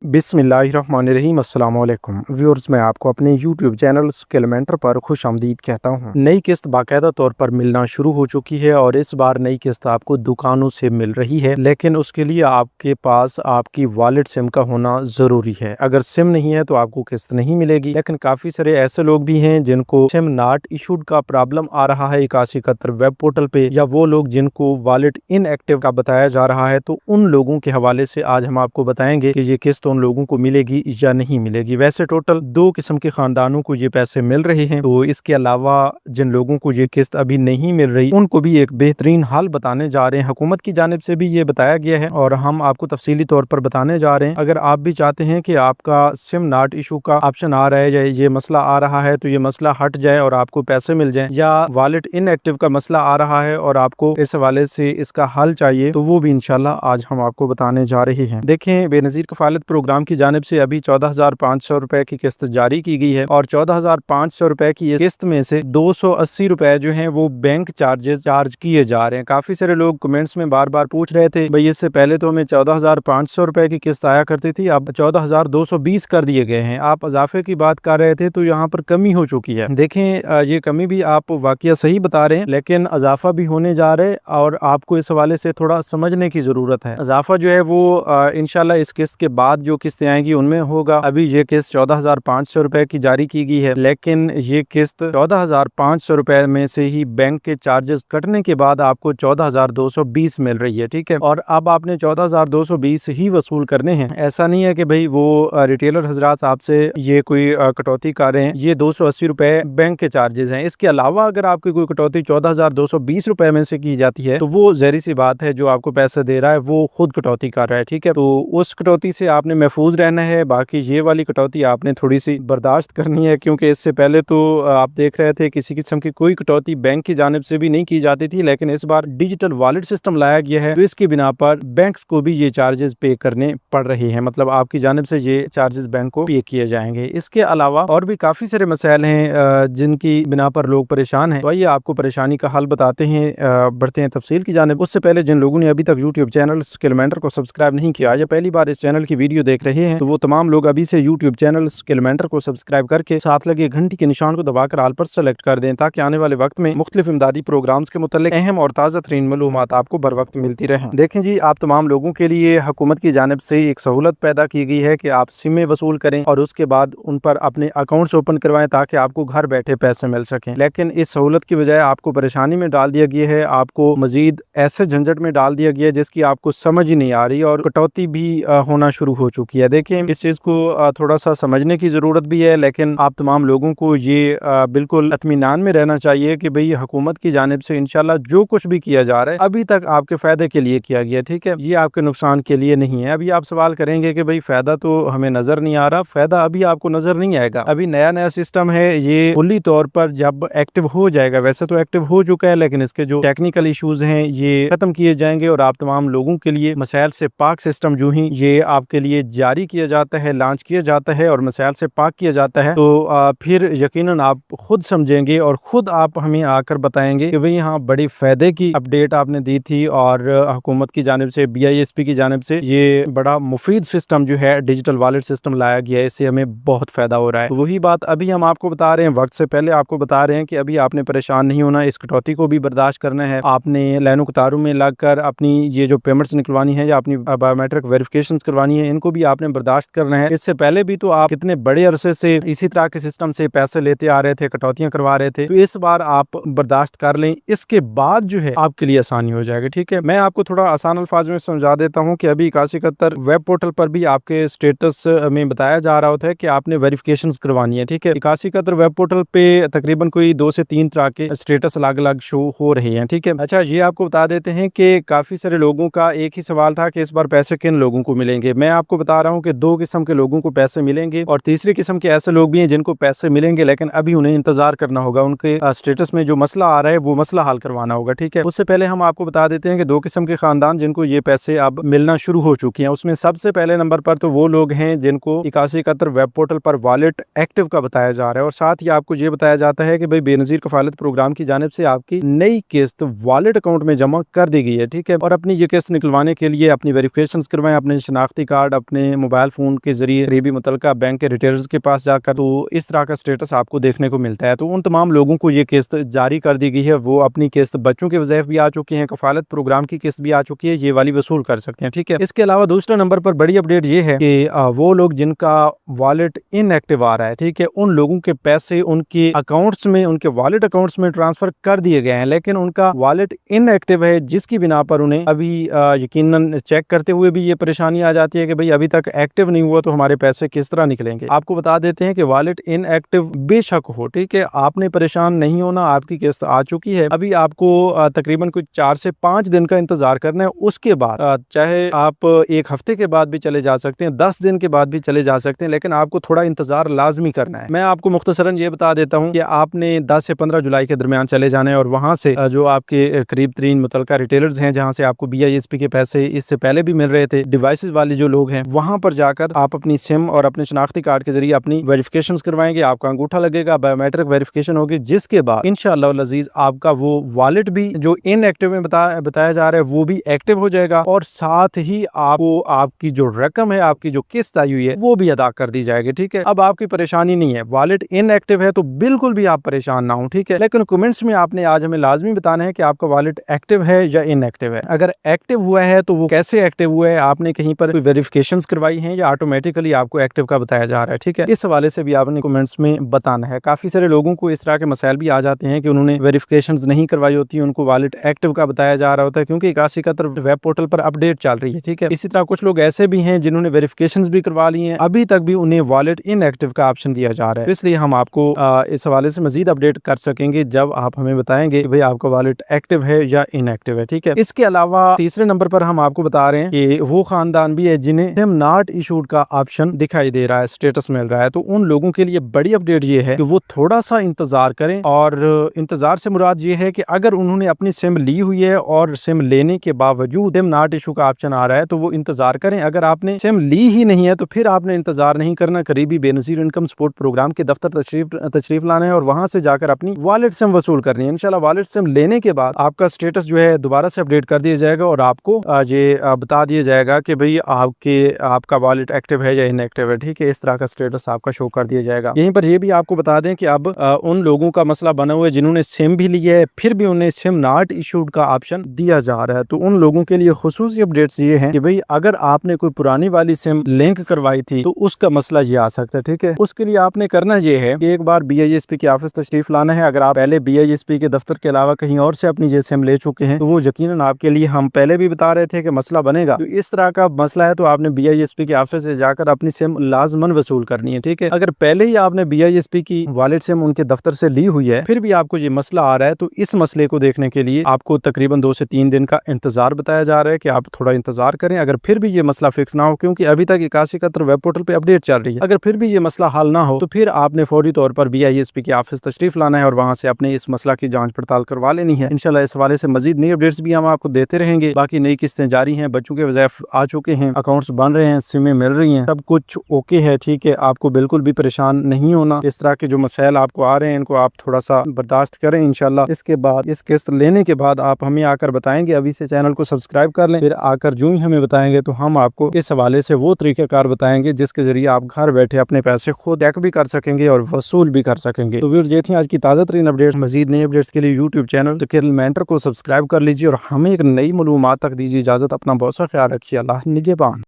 बिस्मिल्लाहिर्रहमानिर्रहीम अस्सलाम वालेकुम व्यूअर्स, मैं आपको अपने यूट्यूब चैनल स्किलमेंटर पर खुशामदीद कहता हूँ। नई किस्त बाकायदा तौर पर मिलना शुरू हो चुकी है और इस बार नई किस्त आपको दुकानों से मिल रही है, लेकिन उसके लिए आपके पास आपकी वॉलेट सिम का होना ज़रूरी है। अगर सिम नहीं है तो आपको किस्त नहीं मिलेगी। लेकिन काफ़ी सारे ऐसे लोग भी हैं जिनको सिम नॉट इशूड का प्रॉब्लम आ रहा है 8171 वेब पोर्टल पे, या वो लोग जिनको वॉलेट इनएक्टिव का बताया जा रहा है। तो उन लोगों के हवाले से आज हम आपको बताएंगे कि ये किस्त उन लोगों को मिलेगी या नहीं मिलेगी। वैसे टोटल 2 किस्म के खानदानों को ये पैसे मिल रहे हैं। तो इसके अलावा जिन लोगों को ये किस्त अभी नहीं मिल रही उनको भी एक बेहतरीन हाल बताने जा रहे हैं। हुकूमत की जानिब से भी ये बताया गया है और हम आपको तफसीली तौर पर बताने जा रहे हैं। अगर आप भी चाहते हैं कि आपका सिम नॉट इशू का ऑप्शन आ रहा है या ये मसला आ रहा है तो ये मसला हट जाए और आपको पैसे मिल जाए, या वॉलेट इनएक्टिव का मसला आ रहा है और आपको इस हवाले से इसका हल चाहिए, तो वो भी इंशाल्लाह आज हम आपको बताने जा रहे हैं। देखें, बेनज़ीर कफालत प्रोग्राम की जानिब से अभी 14,500 रुपए की किस्त जारी की गई है और 14,500 रुपए की किस्त में से 280 रुपए जो हैं वो बैंक चार्जेस चार्ज किए जा रहे हैं। काफी सारे लोग कमेंट्स में बार बार पूछ रहे थे, भाई इससे पहले तो हमें 14,500 रुपए की किस्त आया करती थी, अब 14,220 कर दिए गए हैं। आप इजाफे की बात कर रहे थे, तो यहाँ पर कमी हो चुकी है। देखें, ये कमी भी आप वाकया सही बता रहे हैं, लेकिन इजाफा भी होने जा रहे हैं और आपको इस हवाले से थोड़ा समझने की जरूरत है। इजाफा जो है वो इंशाल्लाह इस किस्त के बाद जो किस्तें आएंगी उनमें होगा। अभी ये किस्त 14,500 रुपए की जारी की गई है, लेकिन ये किस्त 14,500 रुपए में से ही बैंक के चार्जेस कटने के बाद आपको 14,220 मिल रही है। ठीक है, और अब आपने 14,220 ही वसूल करने हैं। ऐसा नहीं है कि भाई वो रिटेलर हजरात आपसे ये कोई कटौती कर रहे हैं। ये 280 रुपए बैंक के चार्जेस हैं। इसके अलावा अगर आपकी कोई कटौती 14,220 रुपए में से की जाती है तो वो ज़ाहिर सी बात है, जो आपको पैसे दे रहा है वो खुद कटौती कर रहा है। ठीक है, तो उस कटौती से आपने महफूज रहना है। बाकी ये वाली कटौती आपने थोड़ी सी बर्दाश्त करनी है, क्योंकि इससे पहले तो आप देख रहे थे किसी किस्म की कोई कटौती बैंक की जानिब से भी नहीं की जाती थी, लेकिन इस बार डिजिटल वॉलेट सिस्टम लाया गया है, तो इसकी बिना पर बैंक्स को भी ये चार्जेस पे करने पड़ रहे हैं। मतलब आपकी जानिब से ये चार्जेस बैंक को पे किए जाएंगे। इसके अलावा और भी काफी सारे मसाइल हैं जिनकी बिना पर लोग परेशान हैं। तो आइए आपको परेशानी का हल बताते हैं, बढ़ते हैं तफसील की जानिब। उससे पहले जिन लोगों ने अभी तक यूट्यूब चैनल स्किलमेंटर को सब्सक्राइब नहीं किया या पहली बार इस चैनल की वीडियो देख रहे हैं, तो वो तमाम लोग अभी से यूट्यूब चैनल स्किलमेंटर को सब्सक्राइब करके साथ लगे घंटी के निशान को दबाकर ऑल पर सेलेक्ट कर दें, ताकि आने वाले वक्त में मुख्तलिफ इमदादी प्रोग्राम्स के मुतालिक अहम और ताज़ा तरीन मालूमात आपको बर वक्त मिलती रहें। देखें जी, आप तमाम लोगों के लिए हुकूमत की जानिब से एक सहूलत पैदा की गई है कि आप सिमें वसूल करें और उसके बाद उन पर अपने अकाउंट्स ओपन करवाएं, ताकि आपको घर बैठे पैसे मिल सकें। लेकिन इस सहूलत की बजाय आपको परेशानी में डाल दिया गया है, आपको मजीद ऐसे झंझट में डाल दिया गया है जिसकी आपको समझ ही नहीं आ रही, और कटौती भी होना शुरू हो चुकी है। देखिए, इस चीज़ को थोड़ा सा समझने की ज़रूरत भी है, लेकिन आप तमाम लोगों को ये बिल्कुल इत्मीनान में रहना चाहिए कि भाई हुकूमत की जानिब से इंशाल्लाह जो कुछ भी किया जा रहा है अभी तक आपके फ़ायदे के लिए किया गया। ठीक है, ये आपके नुकसान के लिए नहीं है। अभी आप सवाल करेंगे कि भाई फ़ायदा तो हमें नज़र नहीं आ रहा। फ़ायदा अभी आपको नज़र नहीं आएगा, अभी नया नया सिस्टम है। ये फुल्ली तौर पर जब एक्टिव हो जाएगा, वैसे तो एक्टिव हो चुका है, लेकिन इसके जो टेक्निकल इशूज़ हैं ये खत्म किए जाएंगे और आप तमाम लोगों के लिए मसाइल से पाक सिस्टम जो ही ये आपके लिए जारी किया जाता है, लॉन्च किया जाता है और मसाइल से पाक किया जाता है, तो फिर यकीनन आप खुद समझेंगे और खुद आप हमें आकर बताएंगे कि भाई हाँ, बड़ी फ़ायदे की अपडेट आपने दी थी और हुकूमत की जानिब से, BISP की जानिब से ये बड़ा मुफीद सिस्टम जो है डिजिटल वॉलेट सिस्टम लाया गया है, इससे हमें बहुत फ़ायदा हो रहा है। तो वही बात अभी हम आपको बता रहे हैं, वक्त से पहले आपको बता रहे हैं कि अभी आपने परेशान नहीं होना, इस कटौती को भी बर्दाश्त करना है। आपने लाइनों कतारों में लगकर अपनी ये जो पेमेंट्स निकलवानी है या अपनी बायोमेट्रिक वेरिफिकेशन करवानी है, इनको भी आपने बर्दाश्त करना है। इससे पहले भी तो आप कितने बड़े अरसे से इसी तरह के सिस्टम से पैसे लेते आ रहे थे, कटौतियां करवा रहे थे, तो इस बार आप बर्दाश्त कर लें, इसके बाद जो है आपके लिए आसानी हो जाएगी। ठीक है, मैं आपको थोड़ा आसान अल्फाज में समझा देता हूँ कि अभी 8171 वेब पोर्टल पर भी आपके स्टेटस में बताया जा रहा होता है कि आपने वेरिफिकेशन करवानी है। ठीक है, 8171 वेब पोर्टल पे तकरीबन कोई 2 से 3 तरह के स्टेटस अलग अलग शो हो रहे हैं। ठीक है, अच्छा, ये आपको बता देते हैं कि काफी सारे लोगों का एक ही सवाल था कि इस बार पैसे किन लोगों को मिलेंगे। मैं आपको बता रहा हूँ कि 2 किस्म के लोगों को पैसे मिलेंगे और तीसरी किस्म के ऐसे लोग भी हैं जिनको पैसे मिलेंगे, लेकिन अभी उन्हें इंतजार करना होगा। उनके स्टेटस में जो मसला आ रहा है वो मसला हल करवाना होगा। ठीक है, उससे पहले हम आपको बता देते हैं कि 2 किस्म के खानदान जिनको ये पैसे अब मिलना शुरू हो चुकी हैं, उसमें सबसे पहले नंबर पर तो वो लोग हैं जिनको 8171 वेब पोर्टल पर वॉलेट एक्टिव का बताया जा रहा है, और साथ ही आपको ये बताया जाता है कि भाई बेनज़ीर कफालत प्रोग्राम की जानिब से आपकी नई किस्त वॉलेट अकाउंट में जमा कर दी गई है। ठीक है, और अपनी ये किस्त निकलवाने के लिए अपनी वेरिफिकेशन करवाएं, अपने शनाख्ती कार्ड, अपने अपने मोबाइल फ़ोन के ज़रिए करीबी मुतल्लिका बैंक के रिटेलर्स के पास जाकर, तो इस तरह का स्टेटस आपको देखने को मिलता है। तो उन तमाम लोगों को ये किस्त जारी कर दी गई है, वो अपनी किस्त बच्चों के वज़ाइफ भी आ चुकी हैं, कफ़ालत प्रोग्राम की किस्त भी आ चुकी है, ये वाली वसूल कर सकते हैं, ठीक है। इसके अलावा दूसरा नंबर पर बड़ी अपडेट ये है कि वो लोग जिनका वॉलेट इनएक्टिव आ रहा है, ठीक है, उन लोगों के पैसे उनके अकाउंट्स में, उनके वॉलेट अकाउंट्स में ट्रांसफर कर दिए गए हैं, लेकिन उनका वॉलेट इनएक्टिव है, जिसकी बिना पर उन्हें अभी यकीनन चेक करते हुए भी ये परेशानी आ जाती है कि भाई अभी तक एक्टिव नहीं हुआ तो हमारे पैसे किस तरह निकलेंगे। आपको बता देते हैं कि वॉलेट इनएक्टिव बेशक हो, ठीक है, आपने परेशान नहीं होना, आपकी किस्त आ चुकी है। अभी आपको तकरीबन कुछ 4 से 5 दिन का इंतजार करना है। उसके बाद चाहे आप 1 हफ्ते के बाद भी चले जा सकते हैं, 10 दिन के बाद भी चले जा सकते हैं, लेकिन आपको थोड़ा इंतजार लाजमी करना है। मैं आपको मुख्तसरन ये बता देता हूँ कि आपने 10 से 15 जुलाई के दरमियान चले जाना है और वहां से जो आपके करीब तरीन मुतल्लिका रिटेलर्स हैं, जहां से आपको BISP के पैसे इससे पहले भी मिल रहे थे, डिवाइसेस वाले जो लोग हैं, वहां पर जाकर आप अपनी सिम और अपने शनाख्ती कार्ड के जरिए अपनी वेरिफिकेशन करवाएंगे, आपका अंगूठा लगेगा, बायोमेट्रिक वेरिफिकेशन होगी, जिसके बाद इंशाअल्लाह अज़ीज आपका वो वॉलेट भी जो इनएक्टिव में बताया जा रहा है वो भी एक्टिव हो जाएगा और साथ ही आपको आपकी जो रकम है, आपकी जो किस्त आई हुई है, वो भी अदा कर दी जाएगी, ठीक है। अब आपकी परेशानी नहीं है, वॉलेट इनएक्टिव है तो बिल्कुल भी आप परेशान ना हो, ठीक है, लेकिन कमेंट्स में आपने आज हमें लाजमी बताना है कि आपका वॉलेट एक्टिव है या इनएक्टिव है। अगर एक्टिव हुआ है तो वो कैसे एक्टिव हुआ है, आपने कहीं पर कोई वेरिफिकेशंस करवाई हैं या ऑटोमेटिकली आपको एक्टिव का बताया जा रहा है, ठीक है। इस हवाले से भी आपने कमेंट्स में बताना है। काफी सारे लोगों को इस तरह के मसाइल भी आ जाते हैं कि उन्होंने वेरिफिकेशंस नहीं करवाई होती, उनको वॉलेट एक्टिव का बताया जा रहा होता है, क्योंकि 8171 वेब पोर्टल पर अपडेट चल रही है, ठीक है। इसी तरह कुछ लोग ऐसे भी हैं जिन्होंने वेरिफिकेशंस भी करवा ली हैं, अभी तक भी उन्हें वॉलेट इनएक्टिव का ऑप्शन दिया जा रहा है। इसलिए हम आपको इस हवाले से मजीद अपडेट कर सकेंगे जब आप हमें बताएंगे कि भाई आपका वॉलेट एक्टिव है या इनएक्टिव है, ठीक है। इसके अलावा तीसरे नंबर पर हम आपको बता रहे हैं कि वो खानदान भी है जिन्हें सिम नॉट इशूड का ऑप्शन दिखाई दे रहा है, स्टेटस मिल रहा है, तो उन लोगों के लिए बड़ी अपडेट ये है कि वो थोड़ा सा इंतजार करें। और इंतजार से मुराद ये है कि अगर उन्होंने अपनी सिम ली हुई है और सिम लेने के बावजूद सिम नॉट इशू का ऑप्शन आ रहा है तो वो इंतजार करें। अगर आपने सिम ली ही नहीं है तो फिर आपने इंतजार नहीं करना, करीबी बेनजीर इनकम सपोर्ट प्रोग्राम के दफ्तर तशरीफ लाना है और वहां से जाकर अपनी वॉलेट सिम वसूल करनी है। इंशाल्लाह वॉलेट सिम लेने के बाद आपका स्टेटस जो है दोबारा से अपडेट कर दिया जाएगा और आपको ये बता दिया जाएगा कि भाई आपका वॉलेट एक्टिव है या इनएक्टिव है, ठीक है। इस तरह का स्टेटस आपका शो कर दिया जाएगा। यहीं पर ये भी आपको बता दें कि अब उन लोगों का मसला बना हुआ है जिन्होंने सिम भी लिया है फिर भी उन्हें सिम नॉट इशूड का ऑप्शन दिया जा रहा है, तो उन लोगों के लिए खुसूसी अपडेट्स ये हैं कि भाई अगर आपने कोई पुरानी वाली सिम लिंक करवाई थी तो उसका मसला ये आ सकता है, ठीक है। उसके लिए आपने करना ये है कि एक बार BISP के ऑफिस तशरीफ लाना है। अगर आप पहले BISP के दफ्तर के अलावा कहीं और से अपनी ये सिम ले चुके हैं तो वो यकीनन आपके लिए, हम पहले भी बता रहे थे कि मसला बनेगा, तो इस तरह का मसला है तो आपने BISP के ऑफिस से जाकर अपनी सिम लाजमन वसूल करनी है, ठीक है। अगर पहले ही आपने BISP की वॉलेट सिम उनके दफ्तर से ली हुई है फिर भी आपको ये मसला आ रहा है तो इस मसले को देखने के लिए आपको तकरीबन 2 से 3 दिन का इंतजार बताया जा रहा है कि आप थोड़ा इंतजार करें। अगर फिर भी ये मसला फिक्स ना हो, क्योंकि अभी तक 8171 वेब पोर्टल पे अपडेट चल रही है, अगर फिर भी ये मसला हल ना हो तो फिर आपने फौरी तौर पर BISP के ऑफिस तशरीफ लाना है और वहां से अपने इस मसला की जांच पड़ताल करवा लेनी है। इंशाल्लाह इस हवाले से मजीद नई अपडेट्स भी हम आपको देते रहेंगे। बाकी नई किस्तें जारी हैं, बच्चों के वज़ाइफ आ चुके हैं, अकाउंट्स बन रहे हैं, सिमें मिल रही हैं, सब कुछ ओके है, ठीक है। आपको बिल्कुल भी परेशान नहीं होना। इस तरह के जो मसाइल आपको आ रहे हैं इनको आप थोड़ा सा बर्दाश्त करें। इंशाल्लाह इसके बाद, इस किस्त लेने के बाद आप हमें आकर बताएंगे। अभी से चैनल को सब्सक्राइब कर लें, फिर आकर जो ही हमें बताएंगे तो हम आपको इस हवाले से वो तरीक़ेकार बताएंगे जिसके जरिए आप घर बैठे अपने पैसे खुद चेक भी कर सकेंगे और वसूल भी कर सकेंगे। तो व्यूअर्स ये थी आज की ताज़ा तरीन अपडेट। मजीद नई अपडेट्स के लिए यूट्यूब चैनल स्किल मेंटर को सब्सक्राइब कर लीजिए और हमें एक नई मालूमात तक दीजिए इजाज़त। अपना बहुत सा ख्याल रखिए। अल्लाह निगहबान।